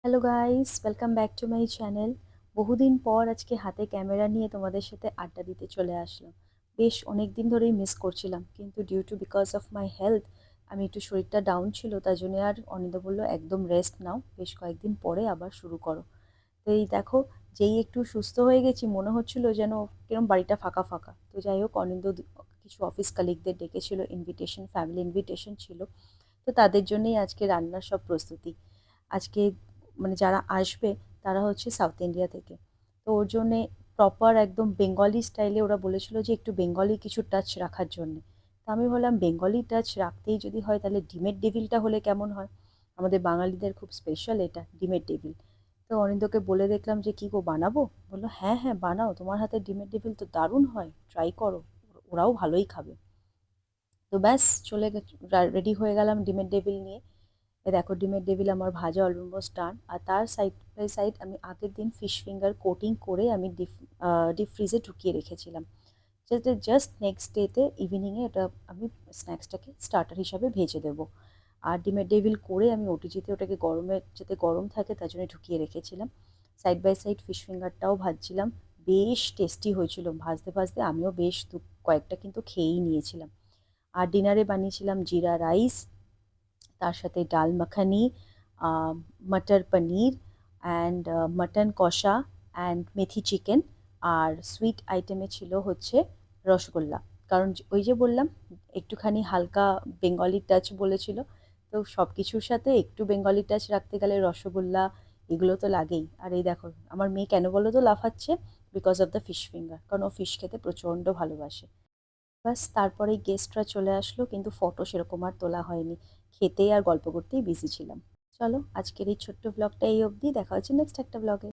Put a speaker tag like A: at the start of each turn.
A: Hello guys, welcome back to my channel. বহুদিন পর আজকে হাতে ক্যামেরা নিয়ে তোমাদের সাথে আড্ডা দিতে চলে আসলাম। বেশ অনেক দিন ধরেই মিস করছিলাম, কিন্তু due to because of my health আমি একটু শরীরটা ডাউন ছিল, তার জন্য আর অনিন্দ বললো একদম রেস্ট নাও, বেশ কয়েকদিন পরে আবার শুরু করো। তো এই দেখো, যেই একটু সুস্থ হয়ে গেছি মনে হচ্ছিল যেন কিরম বাড়িটা ফাঁকা ফাঁকা। তো যাই হোক, অনিন্দ কিছু অফিস কালিগদের ডেকেছিল, ইনভিটেশন, ফ্যামিলি ইনভিটেশন ছিল। তো তাদের জন্যই আজকে রান্নার সব প্রস্তুতি। আজকে মানে যারা আসবে তারা হচ্ছে সাউথ ইন্ডিয়া থেকে। তো ওর জন্যে প্রপার একদম বেঙ্গলি স্টাইলে ওরা বলেছিল যে একটু বেঙ্গলি কিছু টাচ রাখার জন্যে। তো আমি বললাম বেঙ্গলি টাচ রাখতেই যদি হয় তাহলে ডিমের ডেভিলটা হলে কেমন হয়। আমাদের বাঙালিদের খুব স্পেশাল এটা ডিমের ডেভিল। তো অনিন্দকে বলে দেখলাম যে কি গো, বানাবো? বললো হ্যাঁ হ্যাঁ বানাও, তোমার হাতে ডিমের ডেভিল তো দারুণ হয়, ট্রাই করো, ওরাও ভালোই খাবে। তো ব্যাস চলে রেডি হয়ে গেলাম ডিমের ডেভিল নিয়ে। এ দেখো, ডিমের ডেভিল আমার ভাজা অলমোস্ট ডান। আর তার সাইড বাই সাইড আমি আগের দিন ফিশ ফিঙ্গার কোটিং করে আমি ডিপ ফ্রিজে ঢুকিয়ে রেখেছিলাম। জাস্ট নেক্সট ডেতে ইভিনিংয়ে এটা আমি স্ন্যাক্সটাকে স্টার্টার হিসাবে ভেজে দেবো। আর ডিমের ডেভিল করে আমি ওটিজিতে ওটাকে গরমে, যাতে গরম থাকে তার জন্য ঢুকিয়ে রেখেছিলাম। সাইড বাই সাইড ফিশ ফিঙ্গারটাও ভাজছিলাম। বেশ টেস্টি হয়েছিল, ভাজতে ভাজতে আমিও বেশ কয়েকটা কিন্তু খেয়েই নিয়েছিলাম। আর ডিনারে বানিয়েছিলাম জিরা রাইস, তার সাথে dal makhani, matar paneer and mutton kosha and methi chicken. আর সুইট আইটেমে ছিল হচ্ছে রসগোল্লা। কারণ ওই যে বললাম একটুখানি হালকা বেঙ্গলি টাচ বলেছিল, তো সব কিছুর সাথে একটু বেঙ্গলি টাচ রাখতে গেলে রসগোল্লা এগুলো তো লাগেই। আর এই দেখো, আমার মেয়ে কেন বলো তো লাফাচ্ছে? Because of the fish finger, কারণ ও ফিশ খেতে প্রচণ্ড ভালোবাসে। ব্যাস তারপরেই গেস্টরা চলে আসলো, কিন্তু ফটো সেরকম আর তোলা হয়নি। খেতেই আর গল্প করতেই বিজি ছিলাম। চলো, আজকের এই ছোট্ট ব্লগটা এই অবধি, দেখা হচ্ছে নেক্সট একটা ব্লগে।